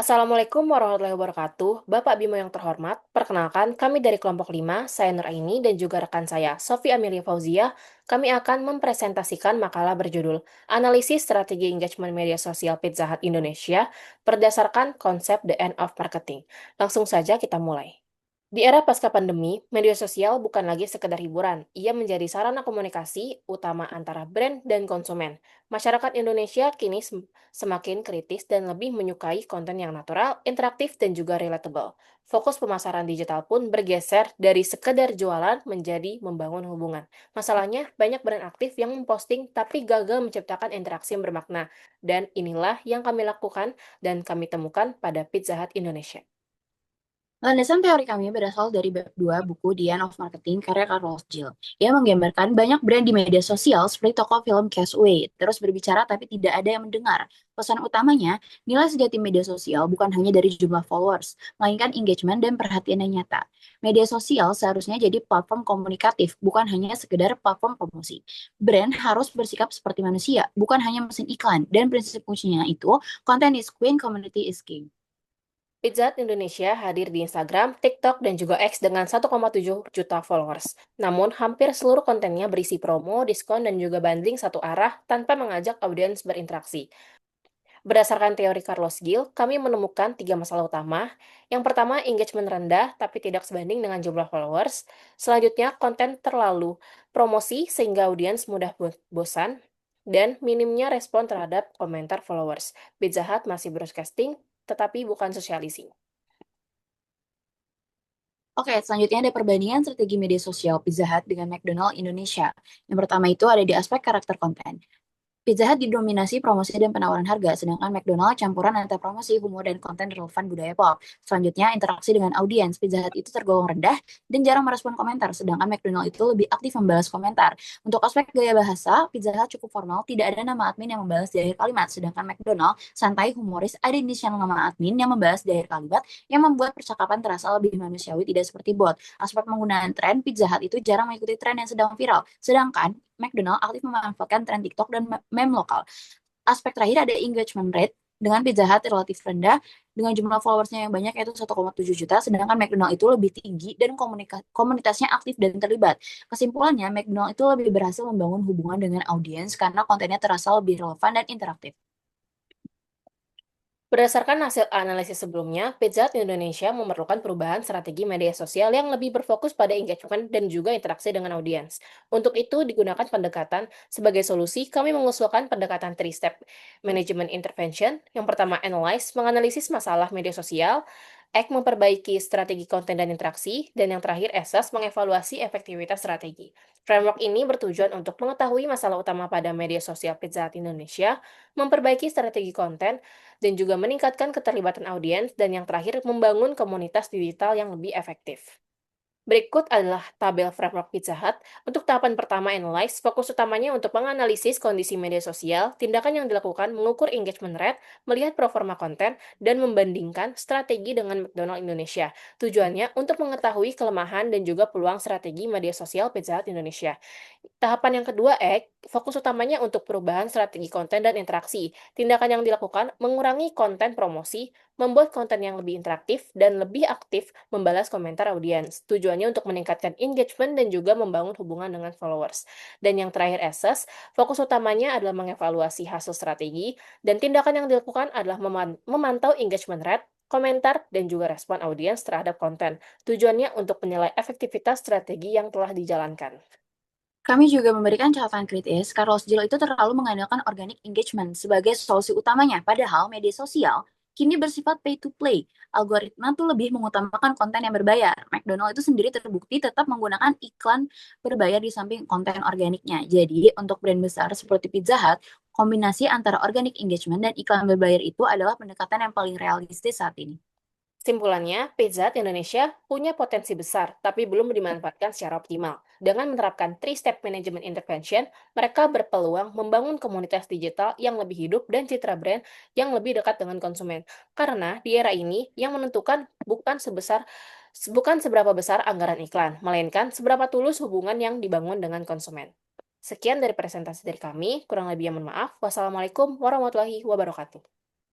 Assalamualaikum warahmatullahi wabarakatuh. Bapak Bimo yang terhormat, perkenalkan kami dari kelompok 5, saya Nur Aini dan juga rekan saya, Sofi Amelia Fauzia. Kami akan mempresentasikan makalah berjudul Analisis Strategi Engagement Media Sosial Pizza Hut Indonesia berdasarkan konsep The End of Marketing. Langsung saja kita mulai. Di era pasca pandemi, media sosial bukan lagi sekedar hiburan. Ia menjadi sarana komunikasi utama antara brand dan konsumen. Masyarakat Indonesia kini semakin kritis dan lebih menyukai konten yang natural, interaktif, dan juga relatable. Fokus pemasaran digital pun bergeser dari sekedar jualan menjadi membangun hubungan. Masalahnya, banyak brand aktif yang memposting tapi gagal menciptakan interaksi yang bermakna. Dan inilah yang kami lakukan dan kami temukan pada Pizza Hut Indonesia. Landasan teori kami berasal dari bab 2 buku The End of Marketing karya Carlos Gil. Ia menggambarkan banyak brand di media sosial seperti toko film Castaway, terus berbicara tapi tidak ada yang mendengar. Pesan utamanya, nilai sejati media sosial bukan hanya dari jumlah followers, melainkan engagement dan perhatian yang nyata. Media sosial seharusnya jadi platform komunikatif, bukan hanya sekedar platform promosi. Brand harus bersikap seperti manusia, bukan hanya mesin iklan. Dan prinsip kuncinya itu, content is queen, community is king. Pizza Hut Indonesia hadir di Instagram, TikTok, dan juga X dengan 1,7 juta followers. Namun, hampir seluruh kontennya berisi promo, diskon, dan juga bundling satu arah tanpa mengajak audiens berinteraksi. Berdasarkan teori Carlos Gil, kami menemukan tiga masalah utama. Yang pertama, engagement rendah tapi tidak sebanding dengan jumlah followers. Selanjutnya, konten terlalu promosi sehingga audiens mudah bosan. Dan minimnya respon terhadap komentar followers. Pizza Hut masih broadcasting, tetapi bukan socializing. Oke, selanjutnya ada perbandingan strategi media sosial Pizza Hut dengan McDonald Indonesia. Yang pertama itu ada di aspek karakter konten. Pizza Hut didominasi promosi dan penawaran harga, sedangkan McDonald campuran antara promosi, humor, dan konten relevan budaya pop. Selanjutnya, interaksi dengan audiens. Pizza Hut itu tergolong rendah dan jarang merespon komentar, sedangkan McDonald itu lebih aktif membalas komentar. Untuk aspek gaya bahasa, Pizza Hut cukup formal, tidak ada nama admin yang membalas di akhir kalimat, sedangkan McDonald santai, humoris, ada inisial nama admin yang membalas di akhir kalimat, yang membuat percakapan terasa lebih manusiawi, tidak seperti bot. Aspek penggunaan tren, Pizza Hut itu jarang mengikuti tren yang sedang viral, sedangkan McDonald aktif memanfaatkan tren TikTok dan meme lokal. Aspek terakhir ada engagement rate dengan Pizza Hut relatif rendah dengan jumlah followersnya yang banyak yaitu 1,7 juta, sedangkan McDonald itu lebih tinggi dan komunitasnya aktif dan terlibat. Kesimpulannya, McDonald itu lebih berhasil membangun hubungan dengan audiens karena kontennya terasa lebih relevan dan interaktif. Berdasarkan hasil analisis sebelumnya, Pizza Hut Indonesia memerlukan perubahan strategi media sosial yang lebih berfokus pada engagement dan juga interaksi dengan audiens. Untuk itu, digunakan pendekatan sebagai solusi, kami mengusulkan pendekatan 3-step management intervention. Yang pertama, analyze, menganalisis masalah media sosial. Act, memperbaiki strategi konten dan interaksi. Dan yang terakhir, assess, mengevaluasi efektivitas strategi. Framework ini bertujuan untuk mengetahui masalah utama pada media sosial Pizza Hut Indonesia, memperbaiki strategi konten, dan juga meningkatkan keterlibatan audiens, dan yang terakhir membangun komunitas digital yang lebih efektif. Berikut adalah tabel framework Pizza Hut. Untuk tahapan pertama analyze, fokus utamanya untuk menganalisis kondisi media sosial, tindakan yang dilakukan mengukur engagement rate, melihat performa konten, dan membandingkan strategi dengan McDonald Indonesia. Tujuannya untuk mengetahui kelemahan dan juga peluang strategi media sosial Pizza Hut Indonesia. Tahapan yang kedua, fokus utamanya untuk perubahan strategi konten dan interaksi. Tindakan yang dilakukan mengurangi konten promosi, membuat konten yang lebih interaktif, dan lebih aktif membalas komentar audiens. Tujuannya untuk meningkatkan engagement dan juga membangun hubungan dengan followers. Dan yang terakhir, assess, fokus utamanya adalah mengevaluasi hasil strategi, dan tindakan yang dilakukan adalah memantau engagement rate, komentar, dan juga respon audiens terhadap konten. Tujuannya untuk menilai efektivitas strategi yang telah dijalankan. Kami juga memberikan catatan kritis, Carlos Gil itu terlalu mengandalkan organic engagement sebagai solusi utamanya, padahal media sosial kini bersifat pay to play. Algoritma tuh lebih mengutamakan konten yang berbayar. McDonald itu sendiri terbukti tetap menggunakan iklan berbayar di samping konten organiknya. Jadi, untuk brand besar seperti Pizza Hut, kombinasi antara organic engagement dan iklan berbayar itu adalah pendekatan yang paling realistis saat ini. Simpulannya, Pizza Hut Indonesia punya potensi besar, tapi belum dimanfaatkan secara optimal. Dengan menerapkan 3-step management intervention, mereka berpeluang membangun komunitas digital yang lebih hidup dan citra brand yang lebih dekat dengan konsumen. Karena di era ini, yang menentukan bukan seberapa besar anggaran iklan, melainkan seberapa tulus hubungan yang dibangun dengan konsumen. Sekian dari presentasi dari kami, kurang lebihnya mohon maaf. Wassalamualaikum warahmatullahi wabarakatuh.